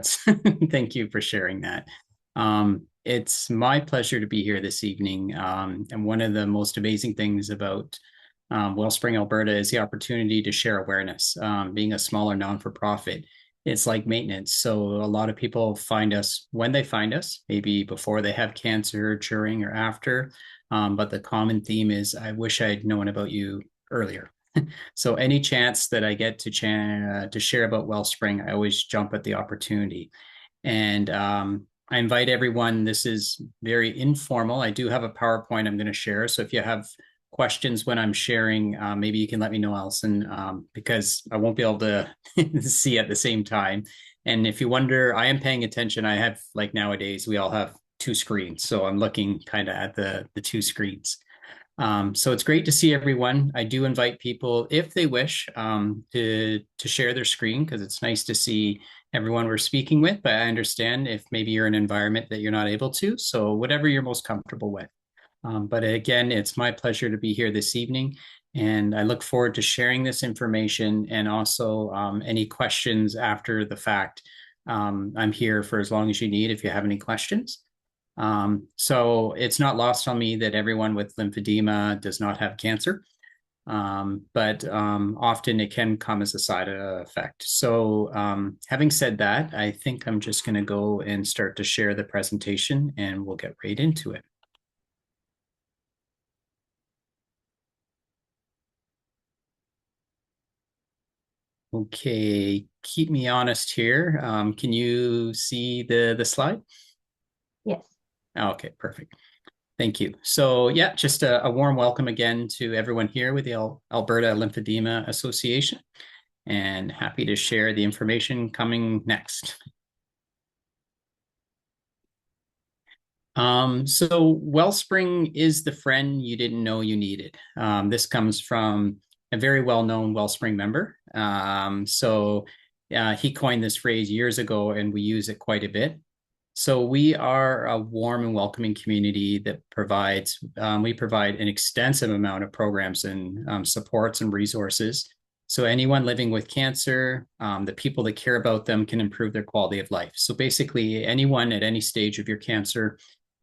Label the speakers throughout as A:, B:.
A: Thank you for sharing that. It's my pleasure to be here this evening. And one of the most amazing things about Wellspring Alberta is the opportunity to share awareness. Being a smaller non-for-profit, it's like maintenance. So a lot of people find us when they find us, maybe before they have cancer, during or after. But the common theme is, I wish I'd known about you earlier. So any chance that I get to share about Wellspring, I always jump at the opportunity. And I invite everyone. This is very informal. I do have a PowerPoint I'm going to share. So if you have questions when I'm sharing, maybe you can let me know, Alison, because I won't be able to see at the same time. And if you wonder, I am paying attention. I have, like nowadays, we all have two screens. So I'm looking kind of at the two screens. So it's great to see everyone. I do invite people, if they wish, to share their screen because it's nice to see everyone we're speaking with. But I understand if maybe you're in an environment that you're not able to. So whatever you're most comfortable with. But again, it's my pleasure to be here this evening. And I look forward to sharing this information and also any questions after the fact. I'm here for as long as you need if you have any questions. So it's not lost on me that everyone with lymphedema does not have cancer, but often it can come as a side effect. So having said that, I think I'm just going to go and start to share the presentation and we'll get right into it. Okay, keep me honest here. Can you see the slide?
B: Yes.
A: Okay, perfect. Thank you. So yeah, just a warm welcome again to everyone here with the Alberta Lymphedema Association, and happy to share the information coming next. So Wellspring is the friend you didn't know you needed. This comes from a very well-known Wellspring member. He coined this phrase years ago, and we use it quite a bit. So we are a warm and welcoming community that we provide an extensive amount of programs and supports and resources. So anyone living with cancer, the people that care about them can improve their quality of life. So basically anyone at any stage of your cancer,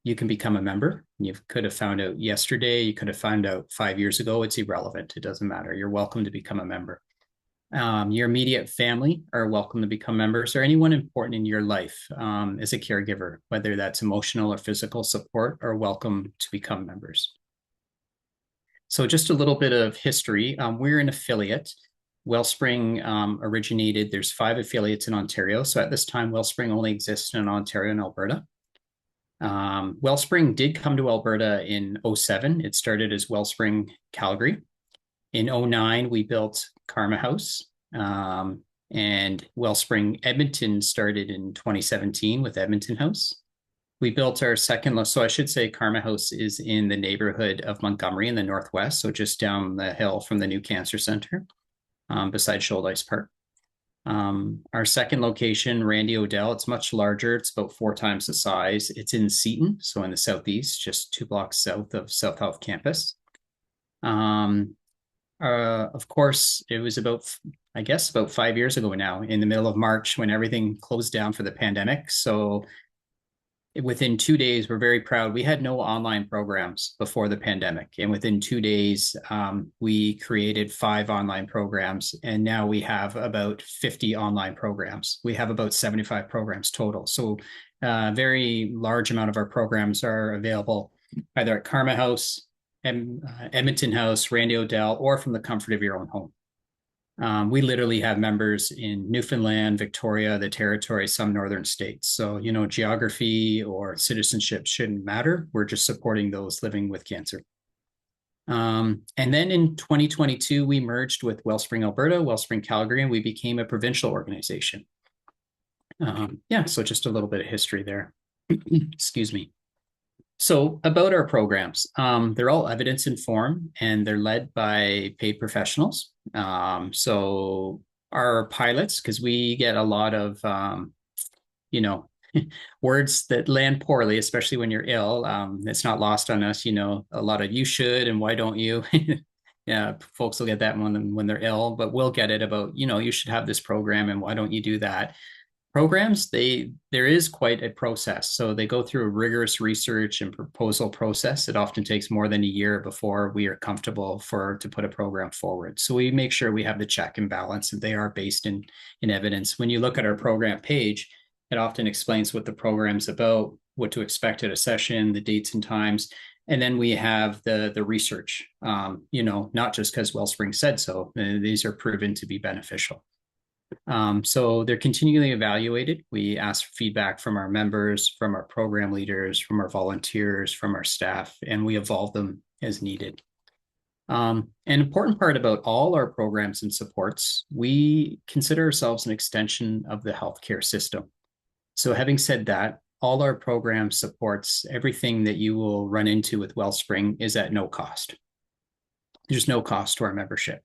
A: you can become a member. You could have found out yesterday, you could have found out 5 years ago, it's irrelevant. It doesn't matter. You're welcome to become a member. Your immediate family are welcome to become members, or anyone important in your life as a caregiver, whether that's emotional or physical support, are welcome to become members. So just a little bit of history. We're an affiliate. Wellspring originated, there's 5 affiliates in Ontario. So at this time, Wellspring only exists in Ontario and Alberta. Wellspring did come to Alberta in 2007. It started as Wellspring Calgary. In 2009, we built Carma House, and Wellspring Edmonton started in 2017 with Edmonton House. We built our second, so I should say Carma House is in the neighborhood of Montgomery in the Northwest, so just down the hill from the new cancer center, beside Shoaldice Park. Our second location, Randy Odell, it's much larger. It's about 4 times the size. It's in Seaton, so in the southeast, just 2 blocks south of South Health Campus. Of course, it was about 5 years ago now, in the middle of March, when everything closed down for the pandemic. So within 2 days, we're very proud. We had no online programs before the pandemic. And within 2 days, we created 5 online programs. And now we have about 50 online programs. We have about 75 programs total. So a very large amount of our programs are available either at Carma House, Edmonton House, Randy Odell, or from the comfort of your own home. We literally have members in Newfoundland, Victoria, the Territory, some northern states. So, geography or citizenship shouldn't matter. We're just supporting those living with cancer. And then in 2022, we merged with Wellspring Alberta, Wellspring Calgary, and we became a provincial organization. So just a little bit of history there. Excuse me. So about our programs, they're all evidence informed and they're led by paid professionals. So our pilots, because we get a lot of, words that land poorly, especially when you're ill. It's not lost on us, a lot of you should and why don't you? Yeah, folks will get that when they're ill, but we'll get it about, you should have this program and why don't you do that? Programs, there is quite a process. So they go through a rigorous research and proposal process. It often takes more than a year before we are comfortable to put a program forward. So we make sure we have the check and balance and they are based in evidence. When you look at our program page, it often explains what the program's about, what to expect at a session, the dates and times. And then we have the research, not just because Wellspring said so. These are proven to be beneficial. So they're continually evaluated. We ask feedback from our members, from our program leaders, from our volunteers, from our staff, and we evolve them as needed. An important part about all our programs and supports, we consider ourselves an extension of the healthcare system. So having said that, all our program supports, everything that you will run into with Wellspring is at no cost. There's no cost to our membership.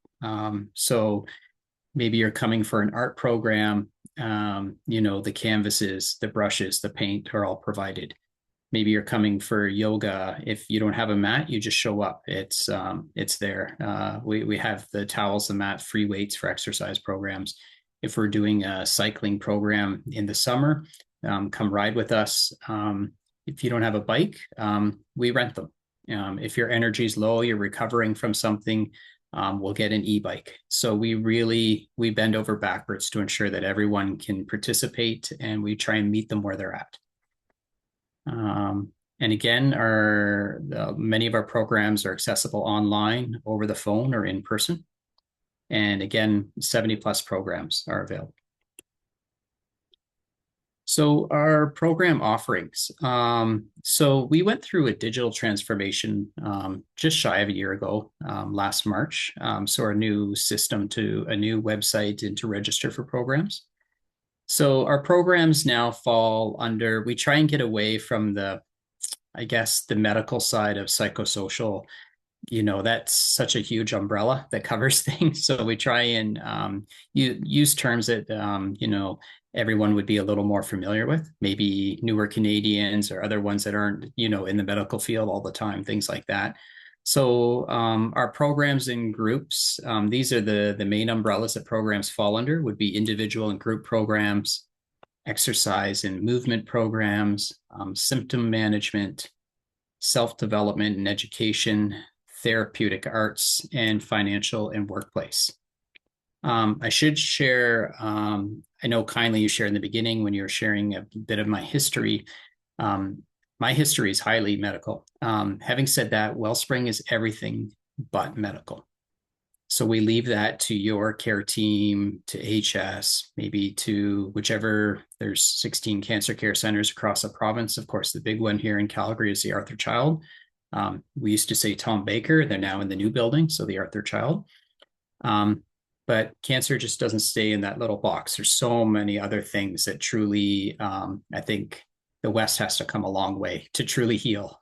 A: So maybe you're coming for an art program, the canvases, the brushes, the paint are all provided. Maybe you're coming for yoga. If you don't have a mat, you just show up. It's there. We have the towels, the mat, free weights for exercise programs. If we're doing a cycling program in the summer, come ride with us. If you don't have a bike, we rent them. If your energy is low, you're recovering from something, we'll get an e-bike. So we bend over backwards to ensure that everyone can participate, and we try and meet them where they're at. And again, many of our programs are accessible online, over the phone, or in person. And again, 70 plus programs are available. So our program offerings. So we went through a digital transformation just shy of a year ago, last March. So our new system to a new website and to register for programs. So our programs now fall under, we try and get away from the medical side of psychosocial. That's such a huge umbrella that covers things. So we try and use terms that, everyone would be a little more familiar with, maybe newer Canadians or other ones that aren't, in the medical field all the time, things like that. So our programs and groups, these are the main umbrellas that programs fall under, would be individual and group programs, exercise and movement programs, symptom management, self-development and education, therapeutic arts, and financial and workplace. I should share, I know kindly you shared in the beginning when you were sharing a bit of my history. My history is highly medical. Having said that, Wellspring is everything but medical. So we leave that to your care team, to HS, maybe to whichever. There's 16 cancer care centers across the province. Of course, the big one here in Calgary is the Arthur Child. We used to say Tom Baker. They're now in the new building, so the Arthur Child. But cancer just doesn't stay in that little box. There's so many other things that truly, I think the West has to come a long way to truly heal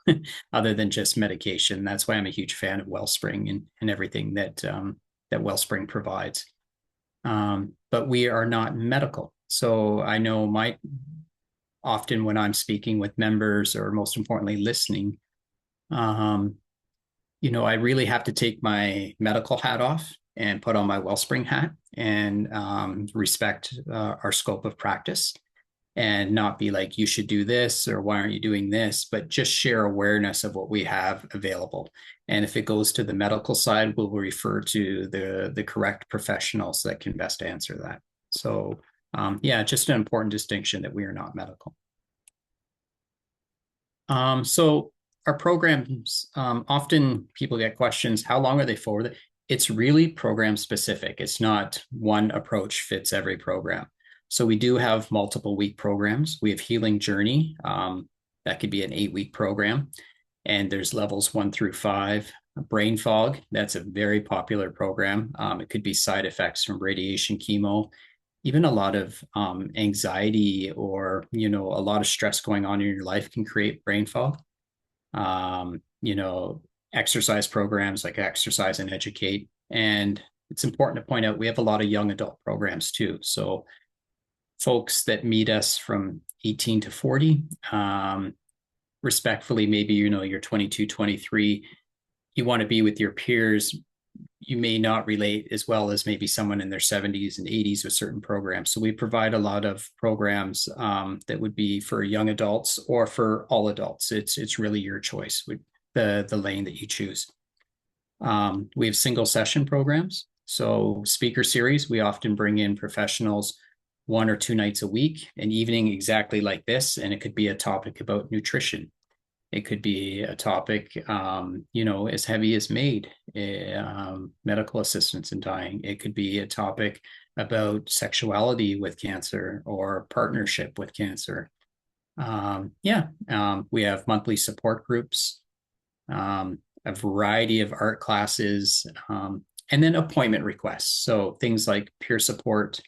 A: other than just medication. That's why I'm a huge fan of Wellspring and everything that Wellspring provides. But we are not medical. So I know often when I'm speaking with members, or most importantly, listening, I really have to take my medical hat off and put on my Wellspring hat and respect our scope of practice, and not be like, you should do this, or why aren't you doing this, but just share awareness of what we have available. And if it goes to the medical side, we'll refer to the correct professionals that can best answer that. So just an important distinction that we are not medical. So our programs, often people get questions, how long are they for? It's really program specific. It's not one approach fits every program. So we do have multiple week programs. We have Healing Journey. That could be an 8-week program. And there's levels 1 through 5. Brain fog, that's a very popular program. It could be side effects from radiation, chemo, even a lot of anxiety, or, a lot of stress going on in your life can create brain fog. Exercise programs like Exercise and Educate. And it's important to point out, we have a lot of young adult programs too. So folks that meet us from 18 to 40, respectfully, maybe, you're 22, 23, you want to be with your peers, you may not relate as well as maybe someone in their 70s and 80s with certain programs. So we provide a lot of programs that would be for young adults or for all adults. It's really your choice with the lane that you choose. We have single session programs. So speaker series, we often bring in professionals 1 or 2 nights a week, an evening exactly like this, and it could be a topic about nutrition. It could be a topic, as heavy as MAID, medical assistance in dying. It could be a topic about sexuality with cancer or partnership with cancer. We have monthly support groups, a variety of art classes, and then appointment requests. So things like peer support,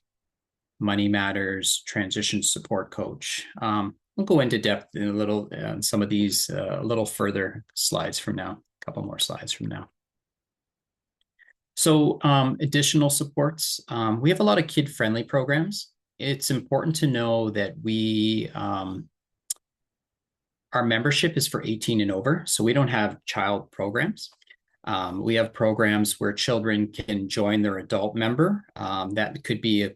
A: money matters, transition support coach. We'll go into depth in a little some of these a little further slides from now, a couple more slides from now. So additional supports. We have a lot of kid-friendly programs. It's important to know that our membership is for 18 and over, so we don't have child programs. We have programs where children can join their adult member. That could be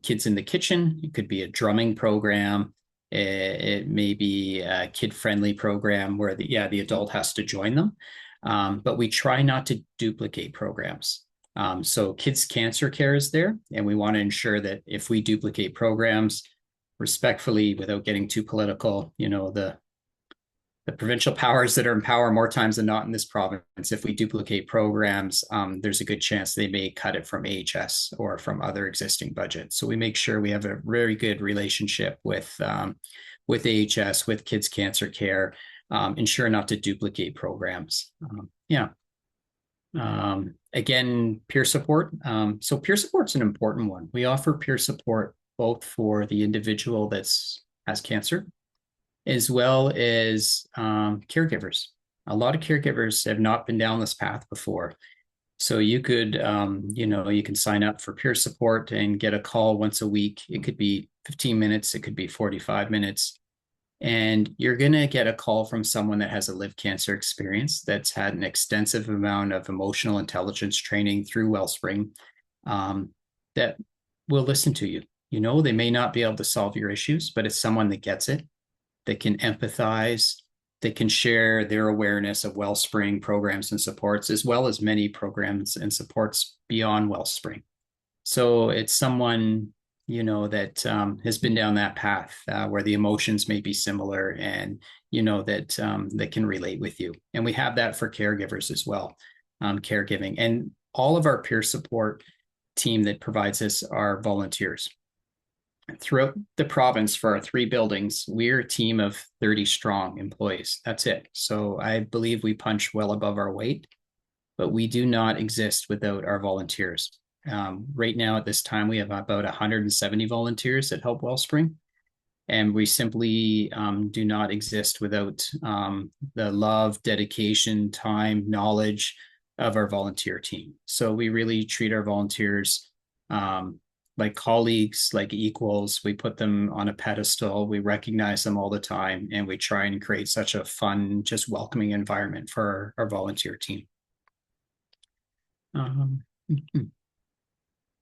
A: kids in the kitchen. It could be a drumming program. It may be a kid-friendly program where the adult has to join them. But we try not to duplicate programs. So kids cancer care is there, and we want to ensure that if we duplicate programs respectfully, without getting too political, the provincial powers that are in power more times than not in this province, if we duplicate programs, there's a good chance they may cut it from AHS or from other existing budgets. So we make sure we have a very good relationship with AHS, with Kids Cancer Care, ensure not to duplicate programs. Again, peer support. So peer support's an important one. We offer peer support both for the individual that has cancer, as well as caregivers. A lot of caregivers have not been down this path before. So you could, you can sign up for peer support and get a call once a week. It could be 15 minutes, it could be 45 minutes. And you're going to get a call from someone that has a live cancer experience, that's had an extensive amount of emotional intelligence training through Wellspring, that will listen to you. They may not be able to solve your issues, but it's someone that gets it, that can empathize, that can share their awareness of Wellspring programs and supports, as well as many programs and supports beyond Wellspring. So it's someone, that has been down that path where the emotions may be similar, and, that can relate with you. And we have that for caregivers as well, caregiving. And all of our peer support team that provides this are volunteers. Throughout the province, for our 3 buildings, we're a team of 30 strong employees. That's it. So I believe we punch well above our weight, but we do not exist without our volunteers. Right now at this time, we have about 170 volunteers that help Wellspring, and we simply do not exist without the love, dedication, time, knowledge of our volunteer team. So we really treat our volunteers like colleagues, like equals. We put them on a pedestal. We recognize them all the time, and we try and create such a fun, just welcoming environment for our volunteer team.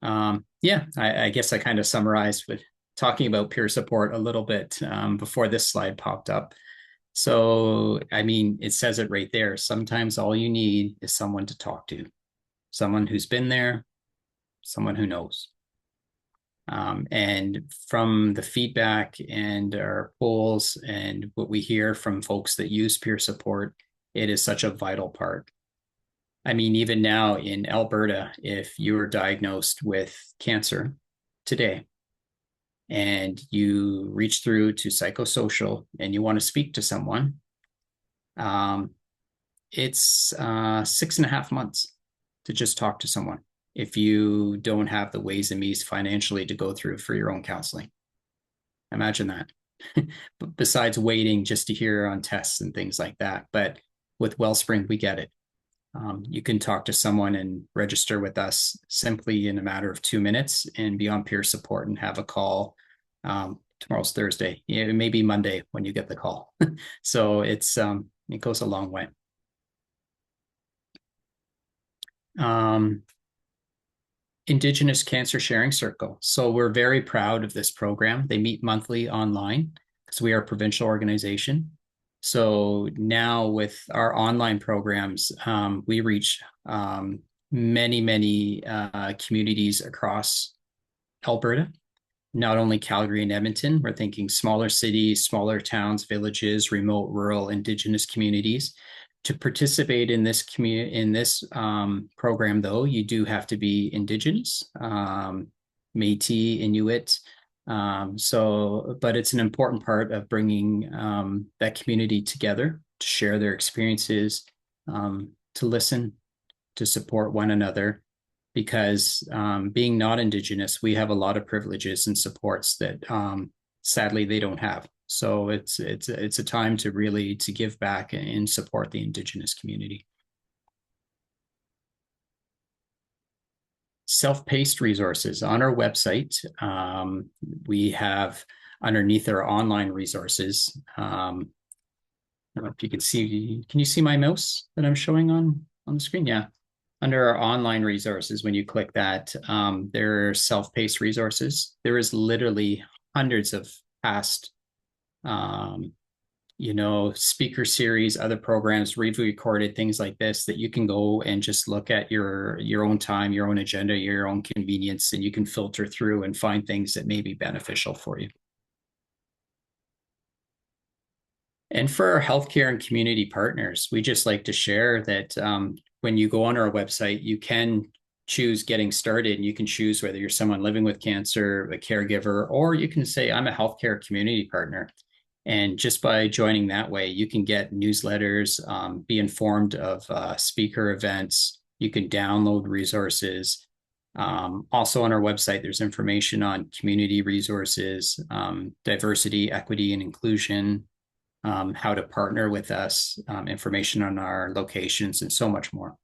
A: I guess I kind of summarized with talking about peer support a little bit before this slide popped up. So, it says it right there. Sometimes all you need is someone to talk to, someone who's been there, someone who knows. And from the feedback and our polls and what we hear from folks that use peer support, it is such a vital part. Even now in Alberta, if you are diagnosed with cancer today and you reach through to psychosocial and you want to speak to someone, it's 6.5 months to just talk to someone if you don't have the ways and means financially to go through for your own counseling. Imagine that. Besides waiting just to hear on tests and things like that. But with Wellspring, we get it. You can talk to someone and register with us simply in a matter of 2 minutes and be on peer support and have a call. Tomorrow's Thursday. It may be Monday when you get the call. So it goes a long way. Indigenous Cancer Sharing Circle. So we're very proud of this program. They meet monthly online because we are a provincial organization. So now with our online programs, we reach many communities across Alberta, not only Calgary and Edmonton. We're thinking smaller cities, smaller towns, villages, remote, rural, Indigenous communities. To participate in this program, though, you do have to be Indigenous, Métis, Inuit. But it's an important part of bringing that community together to share their experiences, to listen, to support one another, because being not Indigenous, we have a lot of privileges and supports that sadly they don't have. So it's a time to really to give back and support the Indigenous community. Self-paced resources on our website. We have underneath our online resources. I don't know if you can see. Can you see my mouse that I'm showing on the screen? Yeah. Under our online resources, when you click that, there are self-paced resources. There is literally hundreds of past, speaker series, other programs, recorded things like this that you can go and just look at your own time, your own agenda, your own convenience, and you can filter through and find things that may be beneficial for you. And for our healthcare and community partners, we just like to share that when you go on our website, you can choose getting started, and you can choose whether you're someone living with cancer, a caregiver, or you can say, I'm a healthcare community partner. And just by joining that way, you can get newsletters, be informed of speaker events, you can download resources. Also on our website, there's information on community resources, diversity, equity, and inclusion, how to partner with us, information on our locations, and so much more.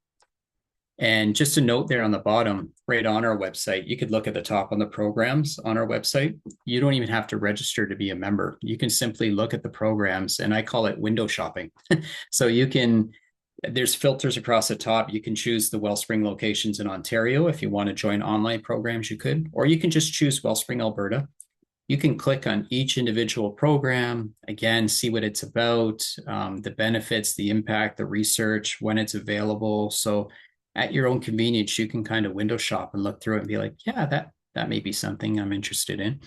A: And just a note there on the bottom, right on our website, you could look at the top on the programs on our website. You don't even have to register to be a member. You can simply look at the programs, and I call it window shopping. So there's filters across the top. You can choose the Wellspring locations in Ontario. If you want to join online programs, you could, or you can just choose Wellspring Alberta. You can click on each individual program, again, see what it's about, the benefits, the impact, the research, when it's available. So at your own convenience, you can kind of window shop and look through it and be like, yeah, that may be something I'm interested in.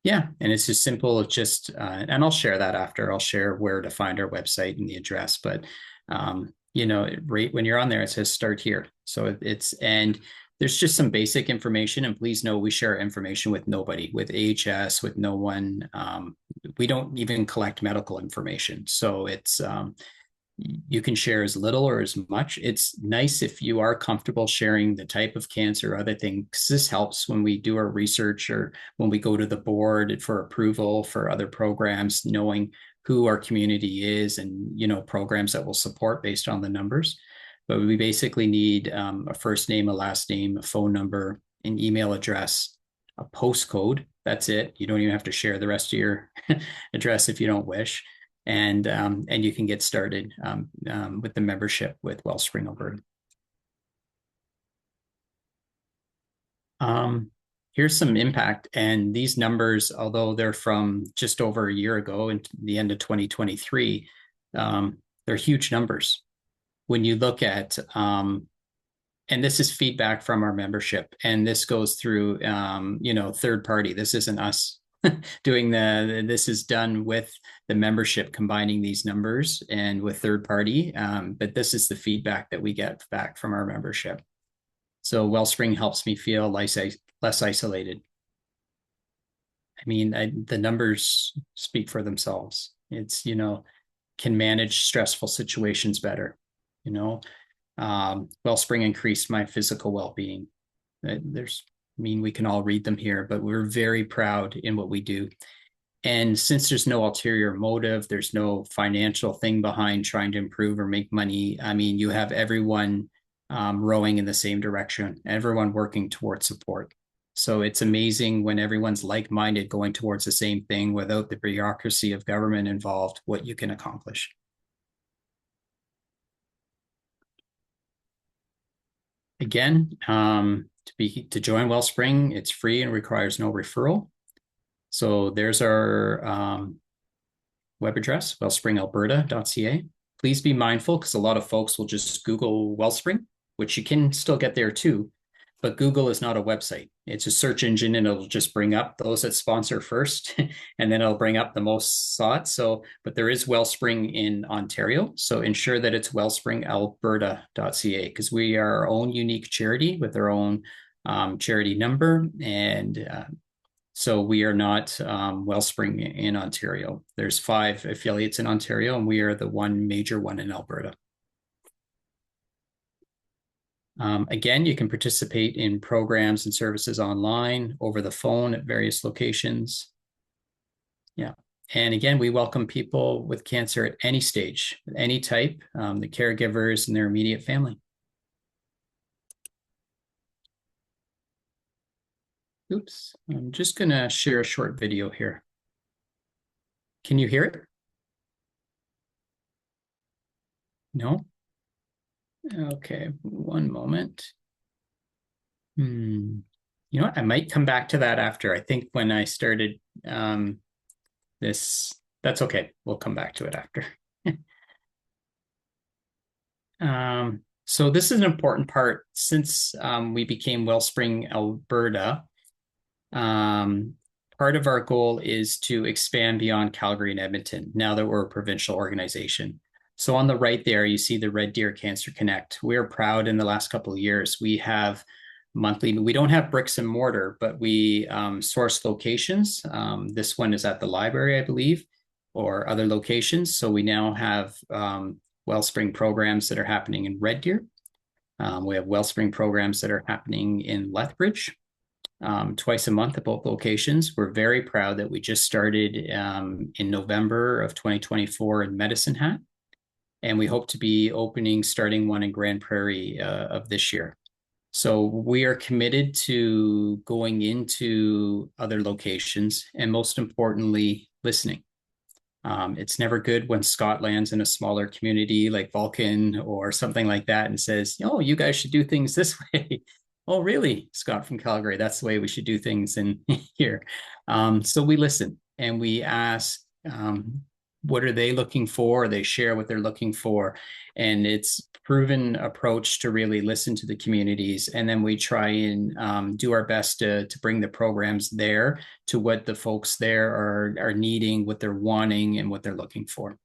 A: Yeah, and it's just simple. It's just, and I'll share that after. I'll share where to find our website and the address. But right when you're on there, it says start here. So and there's just some basic information. And please know we share information with nobody, with AHS, with no one. We don't even collect medical information. So you can share as little or as much. It's nice if you are comfortable sharing the type of cancer or other things. This helps when we do our research or when we go to the board for approval for other programs, knowing who our community is and, programs that will support based on the numbers. But we basically need a first name, a last name, a phone number, an email address, a postcode. That's it. You don't even have to share the rest of your address if you don't wish. And you can get started with the membership with Wellspring Alberta. Here's some impact, and these numbers, although they're from just over a year ago and the end of 2023, they're huge numbers. When you look at, and this is feedback from our membership, and this goes through, third party. This isn't us this is done with the membership combining these numbers and with third party. But this is the feedback that we get back from our membership. So Wellspring helps me feel less isolated. I mean, the numbers speak for themselves. It's, can manage stressful situations better. Wellspring increased my physical well-being. We can all read them here, but we're very proud in what we do. And since there's no ulterior motive, there's no financial thing behind trying to improve or make money. I mean, you have everyone rowing in the same direction, everyone working towards support. So it's amazing when everyone's like-minded, going towards the same thing without the bureaucracy of government involved, what you can accomplish. Again, to join Wellspring, it's free and requires no referral. So there's our web address, wellspringalberta.ca. Please be mindful because a lot of folks will just Google Wellspring, which you can still get there too. But Google is not a website. It's a search engine and it'll just bring up those that sponsor first, and then it'll bring up the most sought. So, but there is Wellspring in Ontario. So ensure that it's wellspringalberta.ca because we are our own unique charity with our own charity number. And so we are not Wellspring in Ontario. There's 5 affiliates in Ontario, and we are the one major one in Alberta. Again, you can participate in programs and services online, over the phone at various locations. Yeah. And again, we welcome people with cancer at any stage, any type, the caregivers and their immediate family. Oops, I'm just going to share a short video here. Can you hear it? No? Okay, one moment. You know what? I might come back to that after. I think when I started this, that's okay. We'll come back to it after. So this is an important part since we became Wellspring Alberta. Part of our goal is to expand beyond Calgary and Edmonton now that we're a provincial organization. So on the right there, you see the Red Deer Cancer Connect. We're proud in the last couple of years, we have monthly, we don't have bricks and mortar, but we source locations. This one is at the library, I believe, or other locations. So we now have Wellspring programs that are happening in Red Deer. We have Wellspring programs that are happening in Lethbridge. Twice a month at both locations. We're very proud that we just started in November of 2024 in Medicine Hat, and we hope to be opening starting one in Grand Prairie of this year. So we are committed to going into other locations and most importantly, listening. It's never good when Scott lands in a smaller community like Vulcan or something like that and says, oh, you guys should do things this way. Oh, really, Scott from Calgary? That's the way we should do things in here. So we listen and we ask, what are they looking for? They share what they're looking for. And it's proven approach to really listen to the communities. And then we try and do our best to bring the programs there to what the folks there are needing, what they're wanting, and what they're looking for.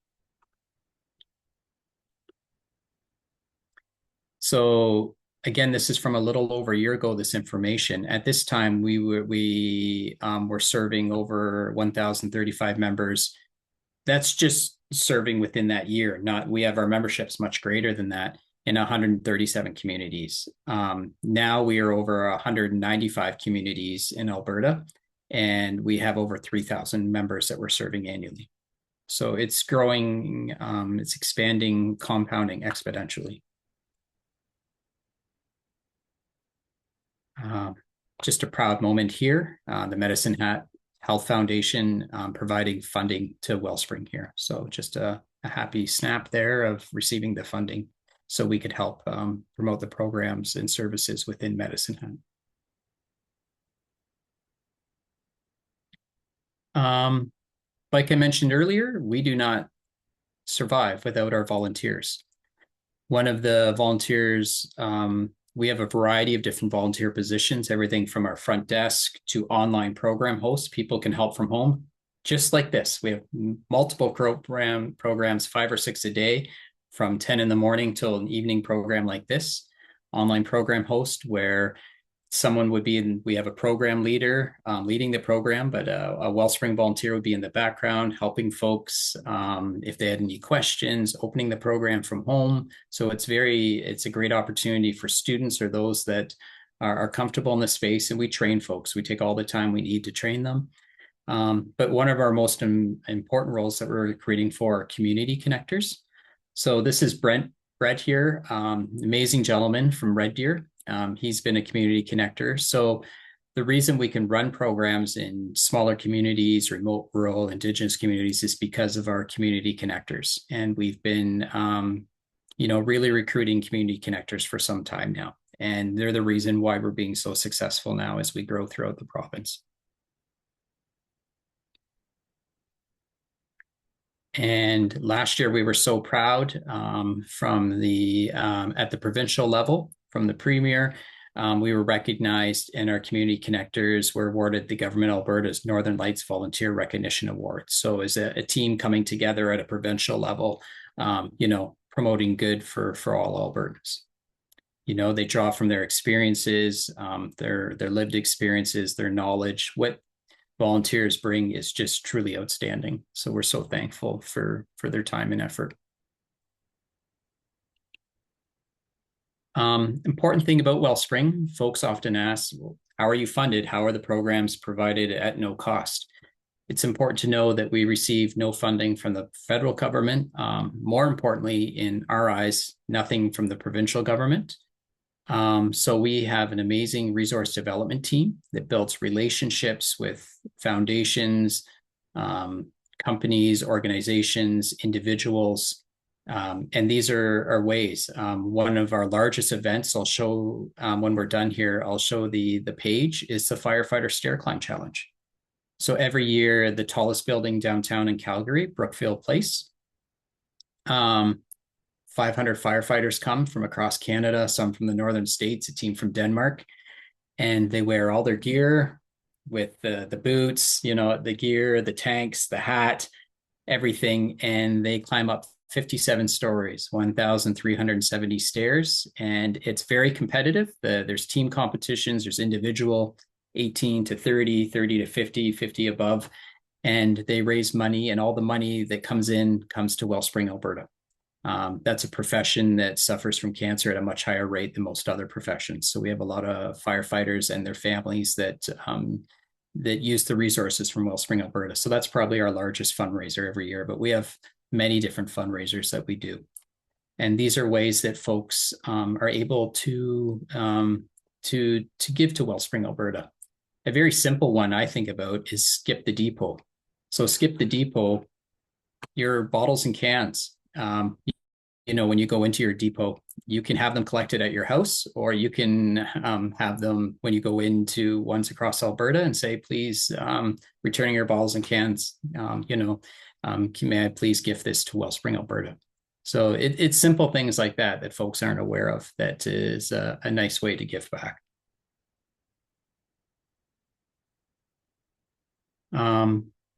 A: So again, this is from a little over a year ago, this information. At this time, we were serving over 1,035 members. That's just serving within that year. We have our memberships much greater than that in 137 communities. Now we are over 195 communities in Alberta, and we have over 3,000 members that we're serving annually. So it's growing, it's expanding, compounding exponentially. Just a proud moment here. The Medicine Hat Health Foundation providing funding to Wellspring here. So just a happy snap there of receiving the funding so we could help promote the programs and services within Medicine Hat. Like I mentioned earlier, we do not survive without our volunteers. One of the volunteers, we have a variety of different volunteer positions, everything from our front desk to online program hosts. People can help from home, just like this. We have multiple programs, 5 or 6 a day, from 10 in the morning till an evening program like this. Online program host where someone would be in, we have a program leader leading the program, but a Wellspring volunteer would be in the background helping folks if they had any questions, opening the program from home. So it's a great opportunity for students or those that are comfortable in the space, and we train folks. We take all the time we need to train them. But one of our most important roles that we're recruiting for are community connectors. So this is Brett here, amazing gentleman from Red Deer. He's been a community connector. So the reason we can run programs in smaller communities, remote, rural, Indigenous communities is because of our community connectors. And we've been, really recruiting community connectors for some time now. And they're the reason why we're being so successful now as we grow throughout the province. And last year we were so proud from the at the provincial level, from the premier. We were recognized, and our community connectors were awarded the Government of Alberta's Northern Lights Volunteer Recognition Award. So as a team coming together at a provincial level, promoting good for all Albertans. They draw from their experiences, their lived experiences, their knowledge. What volunteers bring is just truly outstanding. So we're so thankful for their time and effort. Important thing about Wellspring, folks often ask, well, how are you funded? How are the programs provided at no cost? It's important to know that we receive no funding from the federal government. More importantly, in our eyes, nothing from the provincial government. So we have an amazing resource development team that builds relationships with foundations, companies, organizations, individuals. And these are ways. One of our largest events, I'll show when we're done here, I'll show the page, is the Firefighter Stair Climb Challenge. So every year, the tallest building downtown in Calgary, Brookfield Place, 500 firefighters come from across Canada, some from the northern states, a team from Denmark, and they wear all their gear with the boots, the gear, the tanks, the hat, everything, and they climb up 57 stories, 1,370 stairs, and it's very competitive. There's team competitions, there's individual, 18 to 30, 30 to 50, 50 above, and they raise money, and all the money that comes in comes to Wellspring Alberta. That's a profession that suffers from cancer at a much higher rate than most other professions. So we have a lot of firefighters and their families that use the resources from Wellspring Alberta. So that's probably our largest fundraiser every year, but we have many different fundraisers that we do. And these are ways that folks are able to give to Wellspring Alberta. A very simple one I think about is Skip the Depot. So Skip the Depot, your bottles and cans, when you go into your depot, you can have them collected at your house, or you can have them when you go into ones across Alberta and say, please, returning your bottles and cans, may I please gift this to Wellspring Alberta? So it's simple things like that folks aren't aware of. That is a nice way to give back.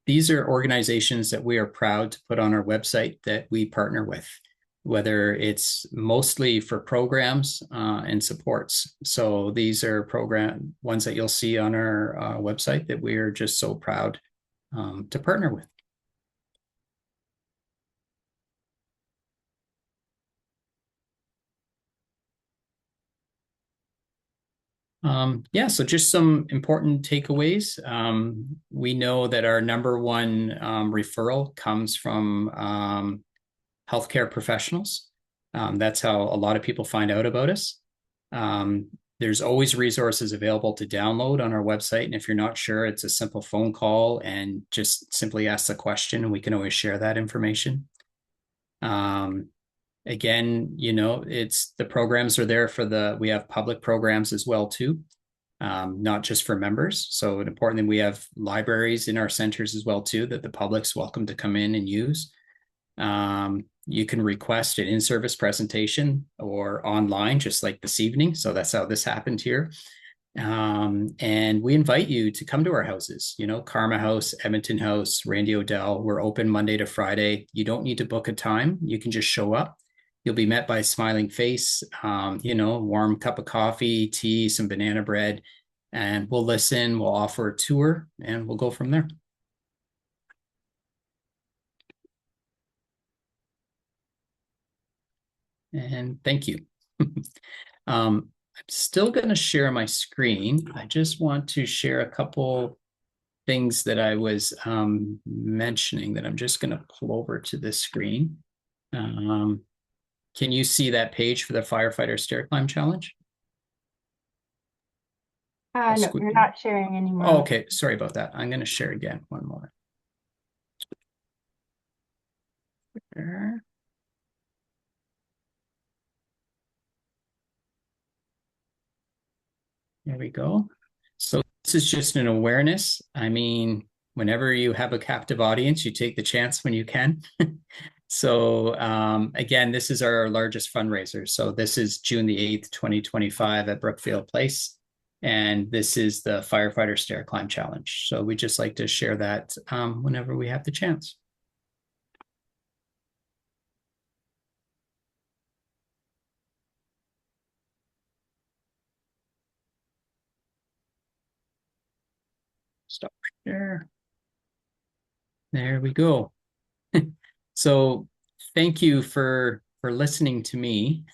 A: These are organizations that we are proud to put on our website that we partner with, whether it's mostly for programs and supports. So these are ones that you'll see on our website that we are just so proud to partner with. So just some important takeaways. We know that our number one referral comes from healthcare professionals. That's how a lot of people find out about us. There's always resources available to download on our website. And if you're not sure, it's a simple phone call and just simply ask the question, and we can always share that information. Again, it's the programs are there we have public programs as well too, not just for members. So importantly, we have libraries in our centers as well too, that the public's welcome to come in and use. You can request an in-service presentation or online, just like this evening. So that's how this happened here. And we invite you to come to our houses, Carma House, Edmonton House, Randy O'Dell. We're open Monday to Friday. You don't need to book a time. You can just show up. You'll be met by a smiling face, warm cup of coffee, tea, some banana bread, and we'll listen, we'll offer a tour, and we'll go from there. And thank you. I'm still going to share my screen. I just want to share a couple things that I was mentioning that I'm just going to pull over to this screen. Can you see that page for the Firefighter Stair Climb Challenge?
B: No, you're not sharing anymore.
A: Oh, okay. Sorry about that. I'm going to share again. One moment. There. There we go. So this is just an awareness. I mean, whenever you have a captive audience, you take the chance when you can. So again, this is our largest fundraiser. So this is June the 8th, 2025 at Brookfield Place. And this is the Firefighter Stair Climb Challenge. So we just like to share that whenever we have the chance. Stop share. There we go. So thank you for listening to me.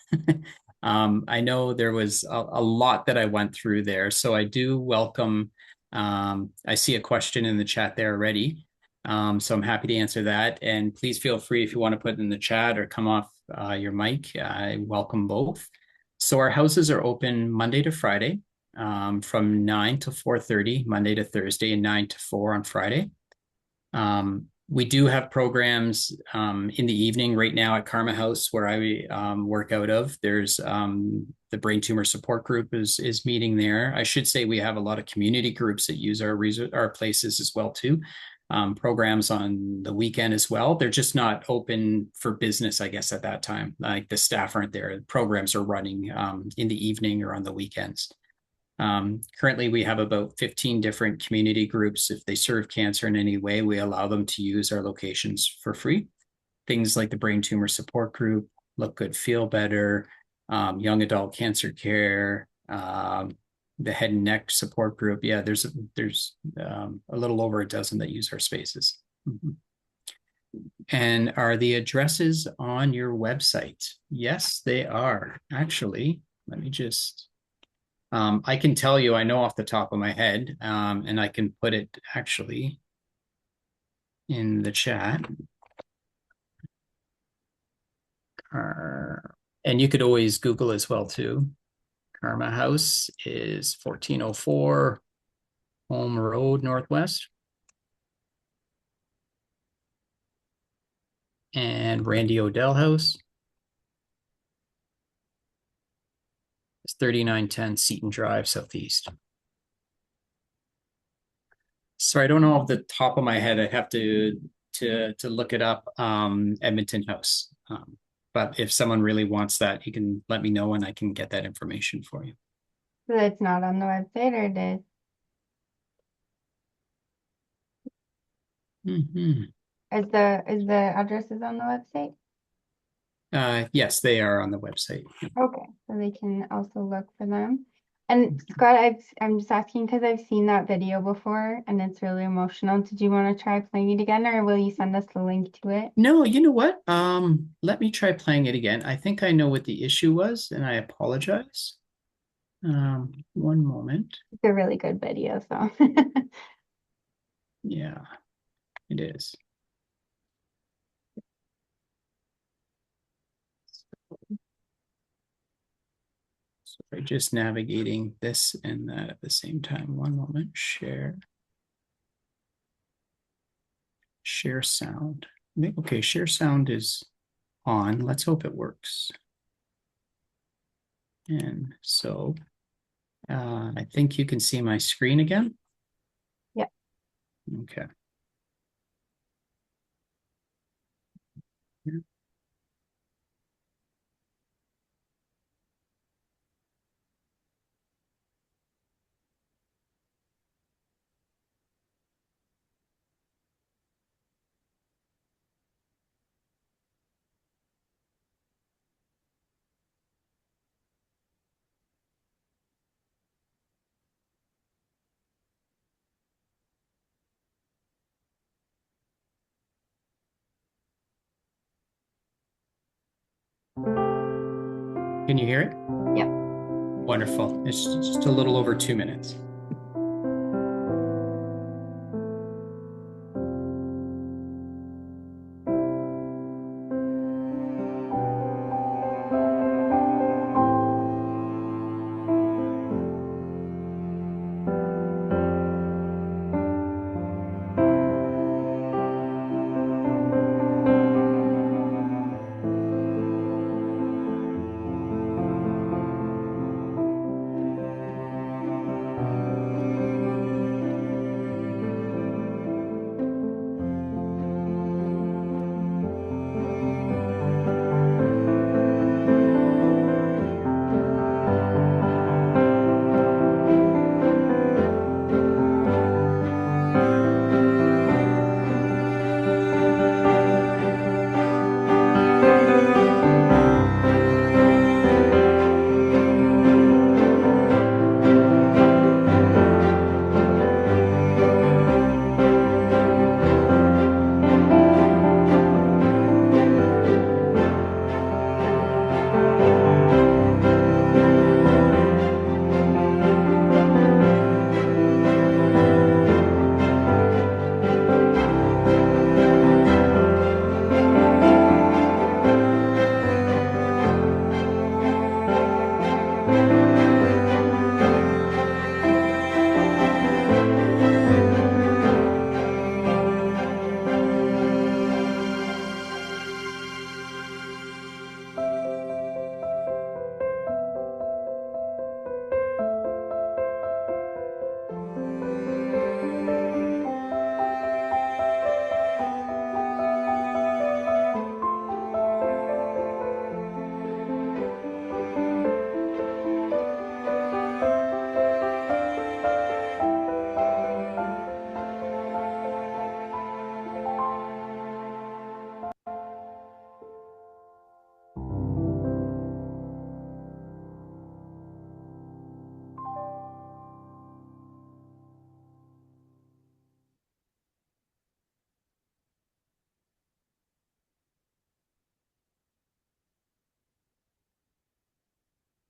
A: I know there was a lot that I went through there, so I do welcome. I see a question in the chat there already, so I'm happy to answer that. And please feel free if you want to put it in the chat or come off your mic. I welcome both. So our houses are open Monday to Friday, from 9 to 4:30, Monday to Thursday, and 9 to 4 on Friday. We do have programs in the evening right now at Carma House where I work out of. There's the brain tumor support group is meeting there. I should say we have a lot of community groups that use our places as well too. Programs on the weekend as well. They're just not open for business, I guess, at that time. Like the staff aren't there. Programs are running in the evening or on the weekends. Currently, we have about 15 different community groups. If they serve cancer in any way, we allow them to use our locations for free. Things like the Brain Tumor Support Group, Look Good, Feel Better, Young Adult Cancer Care, the Head and Neck Support Group. Yeah, there's a little over a dozen that use our spaces. Mm-hmm. And are the addresses on your website? Yes, they are. Actually, let me just... I can tell you, I know off the top of my head, and I can put it actually in the chat. And you could always Google as well too. Carma House is 1404 Home Road Northwest. And Randy Odell House is 3910 Seaton Drive Southeast. So I don't know off the top of my head. I'd have to look it up. Edmonton House. But if someone really wants that, you can let me know and I can get that information for you.
B: So it's not on the website, or it is?
A: Mm-hmm.
B: Is the addresses on the website?
A: Yes, they are on the website.
B: Okay, so they can also look for them. And Scott, I'm just asking because I've seen that video before and it's really emotional. Did you want to try playing it again, or will you send us the link to it?
A: No, you know what? Let me try playing it again. I think I know what the issue was, and I apologize. One moment.
B: It's a really good video, so.
A: Yeah, it is. So just navigating this and that at the same time. One moment. Share sound. Okay, share sound is on. Let's hope it works. And so I think you can see my screen again.
B: Yeah.
A: Okay. Can you hear it?
B: Yeah.
A: Wonderful. It's just a little over 2 minutes.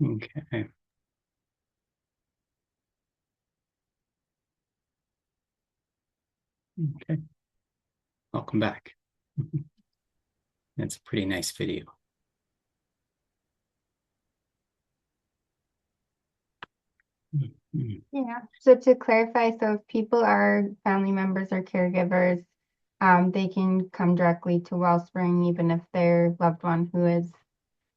A: Okay. Okay. Welcome back. That's a pretty nice video. Mhm.
B: Yeah. So to clarify, so if people are family members or caregivers, they can come directly to Wellspring even if their loved one who is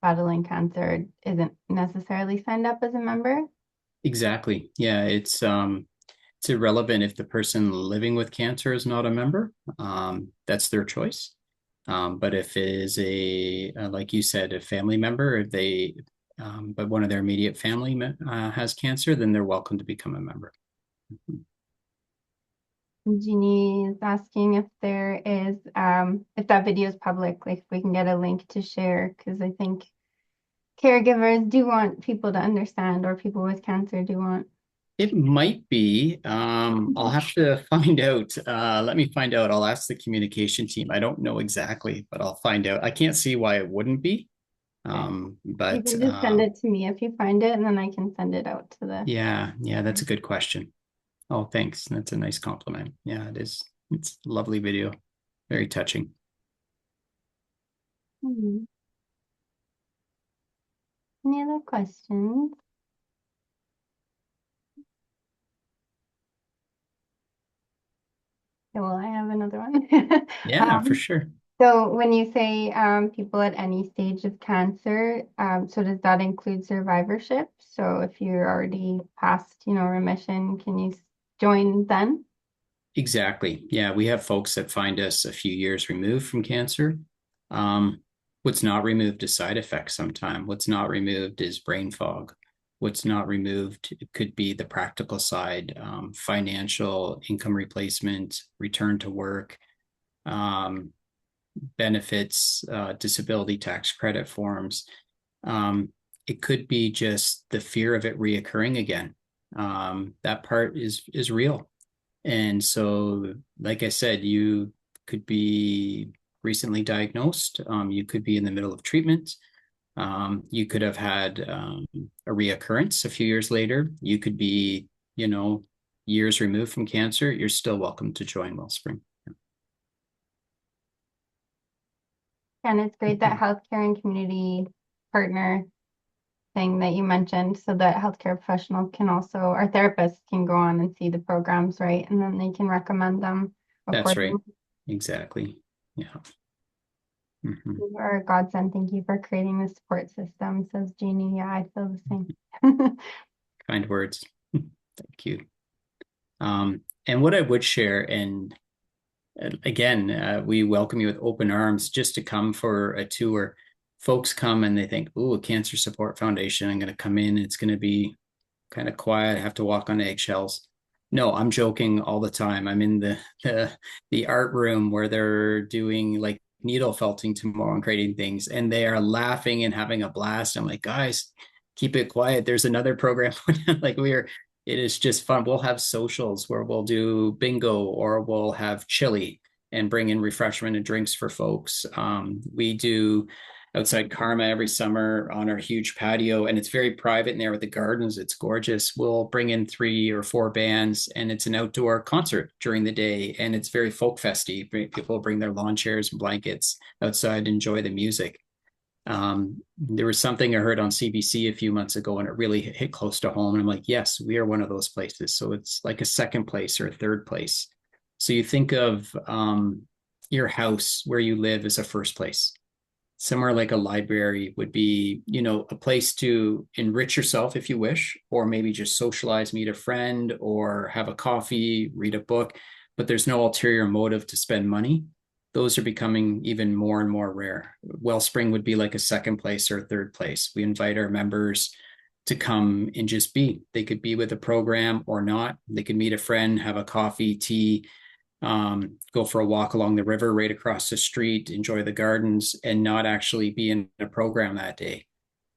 B: battling cancer isn't necessarily signed up as a member.
A: Exactly. Yeah, it's irrelevant if the person living with cancer is not a member. That's their choice. But if it is like you said, a family member, if but one of their immediate family has cancer, then they're welcome to become a member.
B: Jeannie is asking if there is, if that video is public, like if we can get a link to share, because I think caregivers do want people to understand, or people with cancer do want.
A: It might be. I'll have to find out. Let me find out. I'll ask the communication team. I don't know exactly, but I'll find out. I can't see why it wouldn't be.
B: Okay. You
A: But
B: can just send it to me if you find it, and then I can send it out to the.
A: yeah, that's a good question. Oh, thanks. That's a nice compliment. Yeah, it is. It's a lovely video. Very touching.
B: Hmm. Any other questions? Yeah, well, I have another one.
A: Yeah, for
B: Um,
A: sure.
B: so when you say people at any stage of cancer, so does that include survivorship? So if you're already past, remission, can you join then?
A: Exactly. Yeah, we have folks that find us a few years removed from cancer. Um, what's not removed is side effects sometime. What's not removed is brain fog. What's not removed could be the practical side, financial income replacement, return to work, um, benefits, disability tax credit forms. Um, it could be just the fear of it reoccurring again. That part is real. And so, like I said, you could be recently diagnosed. You could be in the middle of treatment. You could have had a reoccurrence a few years later. You could be, you know, years removed from cancer. You're still welcome to join Wellspring.
B: And it's great that healthcare and community partner thing that you mentioned so that healthcare professionals can also, or therapists can go on and see the programs, right? And then they can recommend them
A: That's
B: accordingly.
A: right. Exactly. Yeah. Mhm.
B: You are a godsend. Thank you for creating the support system, says Jeannie. Yeah, I feel the same.
A: Kind words. Thank you. And what I would share, and again, we welcome you with open arms just to come for a tour. Folks come and they think, "Oh, a cancer support foundation. I'm going to come in. It's going to be kind of quiet. I have to walk on eggshells." No, I'm joking all the time. I'm in the art room where they're doing like needle felting tomorrow and creating things, and they are laughing and having a blast. I'm like, guys, keep it quiet. There's another program. Like it is just fun. We'll have socials where we'll do bingo or we'll have chili and bring in refreshment and drinks for folks. We do outside Carma every summer on our huge patio, and it's very private in there with the gardens. It's gorgeous. We'll bring in 3 or 4 bands, and it's an outdoor concert during the day, and it's very folk festy. People bring their lawn chairs and blankets outside, enjoy the music. There was something I heard on CBC a few months ago, and it really hit close to home. And I'm like, yes, we are one of those places. So it's like a second place or a third place. So you think of your house where you live as a first place. Somewhere like a library would be, a place to enrich yourself if you wish, or maybe just socialize, meet a friend, or have a coffee, read a book, but there's no ulterior motive to spend money. Those are becoming even more and more rare. Wellspring would be like a second place or a third place. We invite our members to come and just be. They could be with a program or not. They could meet a friend, have a coffee, tea, go for a walk along the river right across the street, enjoy the gardens, and not actually be in a program that day.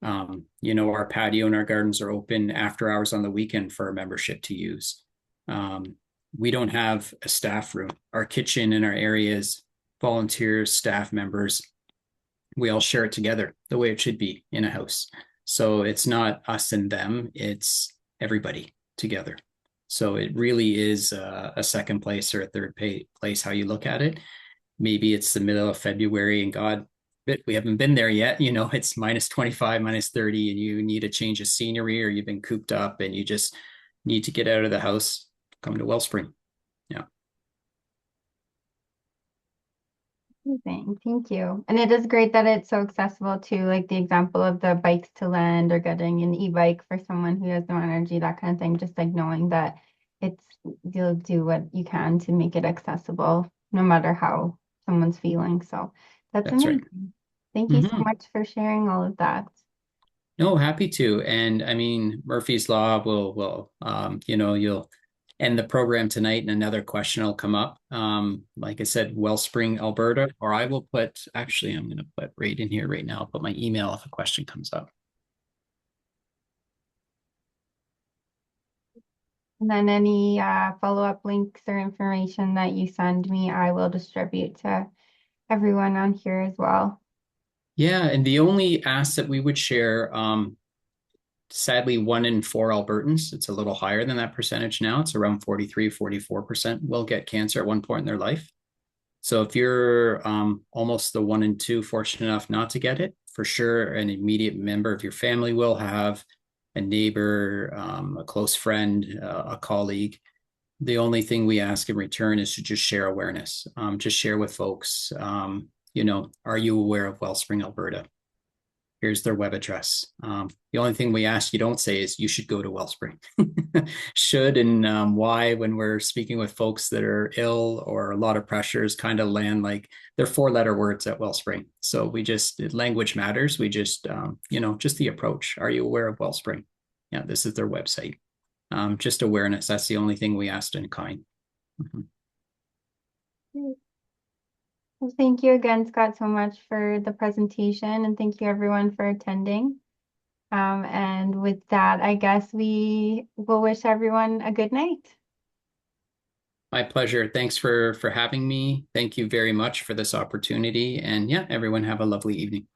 A: Our patio and our gardens are open after hours on the weekend for our membership to use. We don't have a staff room. Our kitchen in our areas, volunteers, staff members, we all share it together the way it should be in a house. So it's not us and them, it's everybody together. So it really is a second place or a third place, how you look at it. Maybe it's the middle of February and God, we haven't been there yet. It's -25, -30, and you need a change of scenery, or you've been cooped up and you just need to get out of the house, come to Wellspring. Yeah,
B: Amazing. Thank you. And it is great that it's so accessible to like the example of the bikes to lend or getting an e-bike for someone who has no energy, that kind of thing. Just like knowing that it's you'll do what you can to make it accessible, no matter how someone's feeling. So that's
A: that's right.
B: amazing. Thank you so
A: Hmm.
B: much for sharing all of that.
A: No, happy to. And I mean, Murphy's Law you'll end the program tonight and another question will come up. Like I said, Wellspring, Alberta, or I will put, actually, I'm going to put right in here right now, I'll put my email if a question comes up.
B: And then any follow-up links or information that you send me, I will distribute to everyone on here as well.
A: Yeah, and the only ask that we would share, sadly, 1 in 4 Albertans, it's a little higher than that percentage now. It's around 43, 44% will get cancer at one point in their life. So if you're almost the 1 in 2 fortunate enough not to get it, for sure, an immediate member of your family will have, a neighbor, a close friend, a colleague. The only thing we ask in return is to just share awareness. Just share with folks, are you aware of Wellspring Alberta? Here's their web address. The only thing we ask you don't say is you should go to Wellspring. Should and why, when we're speaking with folks that are ill or a lot of pressures, kind of land like they're 4-letter words at Wellspring. So language matters. We just the approach. Are you aware of Wellspring? Yeah, this is their website. Just awareness. That's the only thing we asked in kind. Mhm.
B: Well, thank you again, Scott, so much for the presentation, and thank you everyone for attending. And with that, I guess we will wish everyone a good night.
A: My pleasure. Thanks for having me. Thank you very much for this opportunity. And yeah, everyone have a lovely evening.